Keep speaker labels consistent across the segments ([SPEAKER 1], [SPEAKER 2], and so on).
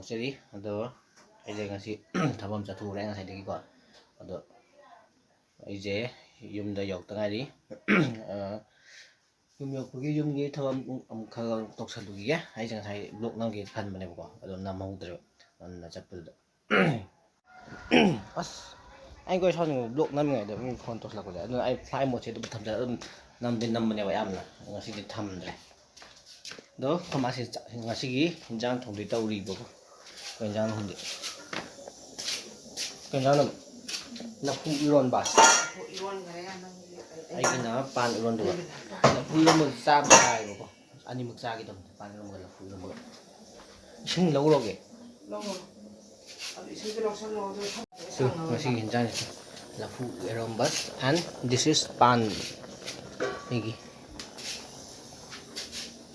[SPEAKER 1] ꯍꯧꯗꯣꯛꯆꯔꯤ ꯑꯗꯣ ꯑꯩꯁꯦ ꯉꯁꯤ ꯊꯕꯛ ꯑꯃ ꯆꯠꯊꯣꯛꯎꯔꯦ ꯉꯁꯥꯏꯗꯒꯤꯀꯣ ꯑꯗꯣ ꯑꯩꯁꯦ ꯌꯨꯝꯗ ꯌꯧꯔꯛꯇ ꯉꯥꯏꯔꯤ ꯌꯨꯝ ꯌꯧꯔꯛꯄꯒꯤ ꯌꯨꯝꯒꯤ ꯊꯕꯛ ꯑꯃꯨꯛ ꯈꯔ ꯇꯧꯁꯜꯂꯨꯈꯤꯒꯦ ꯑꯩꯁꯦ ꯉꯁꯥꯏ ꯕ꯭ꯂꯣꯛ ꯅꯝꯒꯦ ꯈꯟꯕꯅꯦꯕꯀꯣ ꯑꯗꯣ ꯅꯝꯍꯧꯗ꯭ꯔꯦꯕ ꯉꯟꯅ ꯆꯠꯄꯗꯨꯗ ꯑꯁ ꯑꯩ ꯀꯣꯏ ꯁꯥꯎꯅꯤꯡꯕ ꯕ꯭ꯂꯣꯛ ꯅꯝꯃꯤꯉꯩꯗ ꯃꯤ ꯐꯣꯟ ꯇꯧꯁꯤꯜꯂꯛꯄꯁꯦ ꯑꯗꯨꯅ ꯑꯩ ꯐ꯭ꯂꯥꯏꯠ ꯃꯣꯠꯁꯦ ꯑꯗꯨꯝ ꯊꯝꯖꯔꯒ ꯑꯗꯨꯝ ꯅꯝꯕꯅꯦꯕ ꯌꯥꯝꯅ ꯉꯁꯤꯗꯤ ꯊꯝꯗ꯭ꯔꯦ ꯑꯗꯣ ꯈꯃꯥꯁꯤ ꯉꯁꯤꯒꯤ ꯏꯟꯖꯥꯡ ꯊꯣꯡꯗꯣꯏ ꯇꯧꯔꯤꯕꯀꯣ ꯀꯩ ꯏꯟꯖꯥꯡ ꯊꯣꯡꯗꯣꯏ ꯀꯩ ꯏꯟꯖꯥꯡꯅꯣ ꯂꯐꯨ ꯏꯔꯣꯟꯕ ꯑꯩꯒꯤꯅ ꯄꯥꯟ ꯏꯔꯣꯟꯗꯣꯏꯕ ꯂꯐꯨ ꯏꯔꯣꯟꯕꯁꯨ ꯆꯥꯕ ꯌꯥꯏꯑꯕꯀꯣ ꯑꯅꯤꯃꯛ ꯆꯥꯒꯗꯕꯅꯤ ꯄꯥꯟ ꯏꯔꯣꯟꯕꯒ ꯂꯐꯨ ꯏꯔꯣꯟꯕꯒ ꯏꯁꯤꯡ ꯂꯧꯔꯣꯒꯦ ꯉꯁꯤꯒꯤ ꯏꯟꯖꯥꯡꯁꯦ ꯂꯐꯨ ꯏꯔꯣꯝꯕ ꯑꯦꯟ ꯗꯤꯁ ꯏꯁ ꯄꯥꯟ ꯑꯩꯒꯤ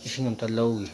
[SPEAKER 1] ꯏꯁꯤꯡ ꯑꯝꯇ ꯂꯧꯒꯤ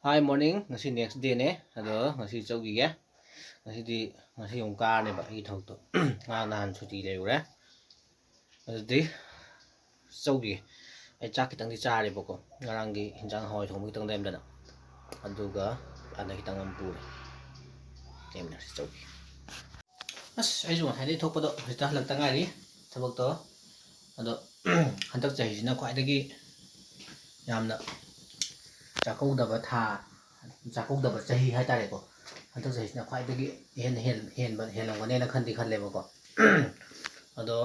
[SPEAKER 1] Hi morning, ngasi next day ne. Ado ngasi chꯧgige. Ngasi yung karne ba i thok to. Nga nahan suti leure. Adudi chougi. Ai chak kitang di chari boko. Ngarangi hinjang hoi thong kitang dem dana. Aduga ana kitang ampure. Dem na si chougi. As ai jung hai thok pado hita halak tangari. Thabak to. Ado hantak chahi sina khwai dagi ꯌꯥꯝꯅ ꯆꯥꯛꯀꯧꯗꯕ ꯊꯥ ꯆꯥꯛꯀꯧꯗꯕ ꯆꯍꯤ ꯍꯥꯏꯇꯥꯔꯦꯀꯣ ꯍꯟꯗꯛ ꯆꯍꯤꯁꯤꯅ ꯈ꯭ꯋꯥꯏꯗꯒꯤ ꯍꯦꯜꯂꯝꯒꯅꯦꯅ ꯈꯜꯂꯦꯕꯀꯣ ꯑꯗꯣ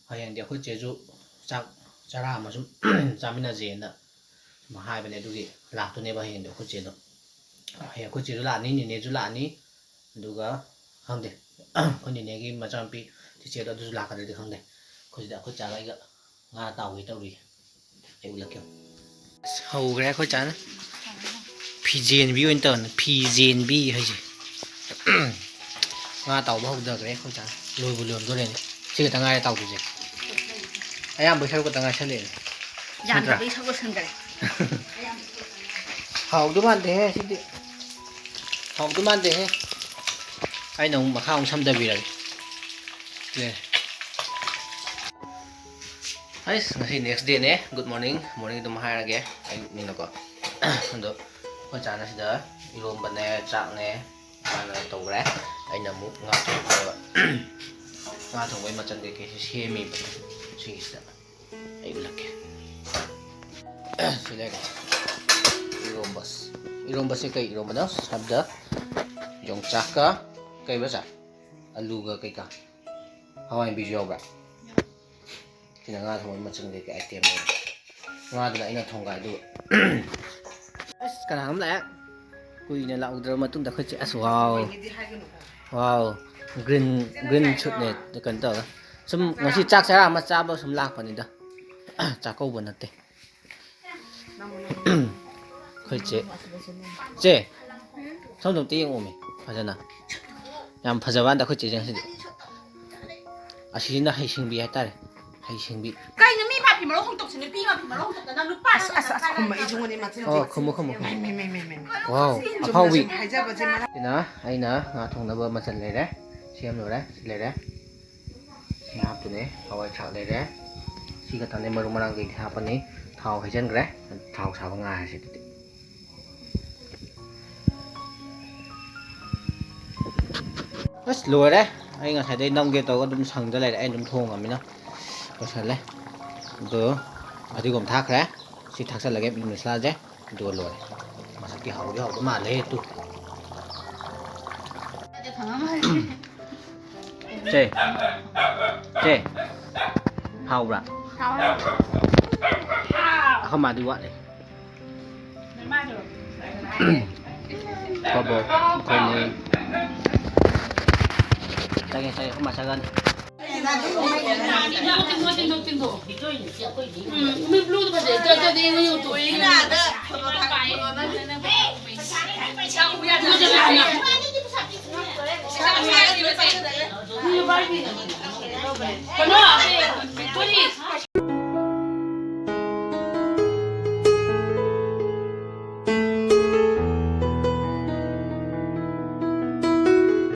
[SPEAKER 1] ꯍꯌꯦꯡꯗꯤ ꯑꯩꯈꯣꯏ ꯆꯦꯁꯨ ꯆꯥꯛ ꯆꯔꯥ ꯑꯃ ꯁꯨꯝ ꯆꯥꯃꯤꯟꯅꯁꯦꯅ ꯁꯨꯝ ꯍꯥꯏꯕꯅꯦ ꯑꯗꯨꯒꯤ ꯂꯥꯛꯇꯣꯏꯅꯦꯕ ꯍꯌꯦꯡꯗꯤ ꯑꯩꯈꯣꯏ ꯆꯦꯗꯣ ꯍꯌꯦꯡ ꯑꯩꯈꯣꯏ ꯆꯦꯁꯨ ꯂꯥꯛꯑꯅꯤ ꯅꯦꯅꯦꯁꯨ ꯂꯥꯛꯑꯅꯤ ꯑꯗꯨꯒ ꯈꯪꯗꯦ ꯑꯩꯈꯣꯏ ꯅꯦꯅꯦꯒꯤ ꯃꯆꯥꯅꯨꯄꯤ ꯆꯤꯆꯦꯗꯣ ꯑꯗꯨꯁꯨ ꯂꯥꯛꯀꯗ꯭ꯔꯗꯤ ꯈꯪꯗꯦ ꯑꯩꯈꯣꯏ ꯁꯤꯗ ꯑꯩꯈꯣꯏ ꯆꯥꯒ ꯑꯩꯒ ꯉꯥ ꯇꯥꯎꯒꯦ ꯇꯧꯔꯤ ꯑꯩ ꯎꯠꯂꯛꯀꯦ ꯍꯧꯈ꯭ꯔꯦ ꯑꯩꯈꯣꯏ ꯆꯥꯅ ꯐꯤꯖꯦꯟꯕꯤ ꯑꯣꯏꯅ ꯇꯧꯔꯅꯤ ꯐꯤꯖꯦꯟꯕꯤ ꯍꯥꯏꯁꯦ ꯉꯥ ꯇꯥꯎꯕ ꯍꯧꯊꯈ꯭ꯔꯦ ꯑꯩꯈꯣꯏ ꯆꯥꯅ ꯂꯣꯏꯕꯨ ꯂꯣꯏꯔꯝꯗꯣꯔꯦꯅꯦ ꯁꯤ ꯈꯛꯇ ꯉꯥꯏꯔꯦ ꯇꯥꯎꯗꯣꯏꯁꯦ ꯑꯌꯥꯝꯕꯩ ꯁꯔꯨꯛ ꯈꯛꯇ ꯉꯥꯏꯁꯜꯂꯛꯑꯦ
[SPEAKER 2] ꯌꯥꯝꯗꯕꯩ ꯁꯔꯨꯛ ꯂꯣꯏꯁꯟꯈ꯭ꯔꯦ
[SPEAKER 1] ꯍꯥꯎꯗꯧ ꯃꯥꯟꯗꯦꯍꯦ ꯁꯤꯗꯤ ꯍꯥꯎꯗꯧ ꯃꯥꯟꯗꯦꯍꯦ ꯑꯩꯅ ꯑꯃꯨꯛ ꯃꯈꯥ ꯑꯃꯨꯛ ꯁꯝꯊꯕꯤꯔꯒꯦ ꯑꯩꯁ ꯉꯁꯤ ꯅꯦꯛꯁ ꯗꯦꯅꯦ ꯒꯨꯗ ꯃꯣꯔꯅꯤꯡ ꯑꯗꯨꯝ ꯍꯥꯏꯔꯒꯦ ꯑꯌꯨꯛꯅꯤꯅꯀꯣ ꯑꯗꯣ ꯑꯩꯈꯣꯏ ꯆꯥꯅ ꯁꯤꯗ ꯏꯔꯣꯝꯕꯅꯦ ꯆꯥꯛꯅꯦ ꯃꯥꯅ ꯇꯧꯈ꯭ꯔꯦ ꯑꯩꯅ ꯑꯃꯨꯛ ꯉꯥ ꯊꯣꯡꯕ ꯉꯥ ꯊꯣꯡꯕꯩ ꯃꯆꯜ ꯀꯩꯀꯩꯁꯤ ꯁꯦꯝꯃꯤꯕ ꯁꯤꯒꯤꯁꯤꯗ ꯑꯩ ꯎꯠꯂꯛꯀꯦ ꯁꯤ ꯂꯩꯔꯦ ꯏꯔꯣꯝꯕꯁꯦ ꯀꯩ ꯏꯔꯣꯝꯕꯅꯣ ꯍꯥꯏꯕꯗ ꯌꯣꯡꯆꯥꯛꯀ ꯀꯩꯕ ꯆꯥ ꯑꯂꯨꯒ ꯀꯩꯀꯥ ꯍꯋꯥꯏꯟꯕꯤꯁꯨ ꯌꯥꯎꯕ꯭ꯔꯥ ꯁꯤꯅ ꯉꯥ ꯊꯣꯡꯕꯒꯤ ꯃꯆꯜ ꯀꯩꯀꯩ ꯑꯥꯏꯇꯦꯝꯅꯦꯕ ꯉꯥꯗꯨꯅ ꯑꯩꯅ ꯊꯣꯡꯒꯥꯏ ꯑꯗꯨꯒ ꯑꯁ ꯀꯅꯥꯅꯣꯝ ꯂꯥꯛꯑꯦ ꯀꯨꯏꯅ ꯂꯥꯛꯎꯗ꯭ꯔꯕ ꯃꯇꯨꯡꯗ ꯑꯩꯈꯣꯏ ꯑꯁ ꯋꯥꯎ ꯒ꯭ꯔꯤꯟ ꯁꯨꯠꯅꯦ ꯀꯩꯅꯣ ꯇꯧꯔꯒ ꯁꯨꯝ ꯉꯁꯤ ꯆꯥꯛ ꯆꯔꯥ ꯑꯃ ꯆꯥꯕ ꯁꯨꯝ ꯂꯥꯛꯄꯅꯤꯗ ꯆꯥꯛꯀꯧꯕ ꯅꯠꯇꯦ ꯑꯩꯈꯣꯏ ꯆꯦ ꯁꯣꯝꯗ ꯑꯝꯇ ꯌꯦꯡꯉꯣꯃꯤ ꯐꯖꯅ ꯌꯥꯝ ꯐꯖꯕ ꯀꯥꯟꯗ ꯑꯩꯈꯣꯏ ꯆꯦꯁꯦ ꯉꯁꯤꯗꯤ ꯑꯁꯤꯁꯤꯅ ꯍꯩꯁꯤꯡꯕꯤ ꯍꯥꯏꯇꯥꯔꯦ ꯍꯩꯁꯤꯡꯕꯤ
[SPEAKER 2] ꯀꯩꯅꯣ ꯃꯤ ꯃꯥꯐꯤ ꯃꯔꯣꯡ ꯍꯣꯡꯇꯣꯛꯁꯤ ꯅꯨꯄꯤ ꯃꯥꯐꯤ ꯃꯔꯣꯡ ꯍꯣꯡꯇꯣꯛꯇꯅ ꯅꯨꯄꯥ
[SPEAKER 1] ꯈꯨꯝꯃꯨ ꯋꯥꯎ ꯑꯐꯥꯎꯕꯤ ꯁꯤꯅ ꯑꯩꯅ ꯉꯥ ꯊꯣꯡꯅꯕ ꯃꯆꯜ ꯂꯩꯔꯦ ꯁꯦꯝ ꯂꯣꯏꯔꯦ ꯁꯤ ꯂꯩꯔꯦ ꯁꯤ ꯍꯥꯞꯇꯨꯅꯦ ꯍꯋꯥꯏ ꯊꯔꯥꯛ ꯂꯩꯔꯦ ꯁꯤ ꯈꯛꯇꯅꯦ ꯃꯔꯨ ꯃꯔꯥꯡ ꯀꯩꯗꯤ ꯍꯥꯞꯄꯅꯤ ꯊꯥꯎ ꯍꯩꯖꯤꯟꯈ꯭ꯔꯦ ꯊꯥꯎ ꯁꯥꯕ ꯉꯥꯏꯔꯁꯤ ꯑꯗꯨꯗꯤ ꯑꯁ ꯂꯣꯏꯔꯦ ꯑꯩ ꯉꯁꯥꯏꯗꯩ ꯅꯝꯒꯦ ꯇꯧꯔꯒ ꯑꯗꯨꯝ ꯁꯪꯗ ꯂꯩꯔꯦ ꯑꯩ ꯑꯗꯨꯝ ꯊꯣꯡꯉꯃꯤꯅ ꯂꯣꯏꯁꯜꯂꯦ ꯑꯗꯣ ꯐꯗꯤꯒꯣꯝ ꯊꯥꯛꯈ꯭ꯔꯦ ꯁꯤ ꯊꯥꯛꯆꯜꯂꯒꯦ ꯃꯤꯠ ꯃꯁꯂꯥꯁꯦ ꯑꯗꯨꯒ ꯂꯣꯏꯔꯦ ꯃꯁꯛꯇꯤ ꯍꯥꯎꯗꯤ ꯍꯥꯎꯗꯧ ꯃꯥꯜꯂꯦ ꯇꯨ ꯆꯦ ꯍꯥꯎꯕ꯭ꯔꯥ ꯑꯩꯈꯣꯏ ꯃꯥꯗꯤ ꯋꯥꯠꯂꯦ ꯈꯣꯏꯕꯣꯛ ꯑꯩꯈꯣꯏꯅꯦ ꯆꯪꯉꯦ ꯑꯩꯈꯣꯏ ꯃꯥ ꯆꯪꯉꯅꯤ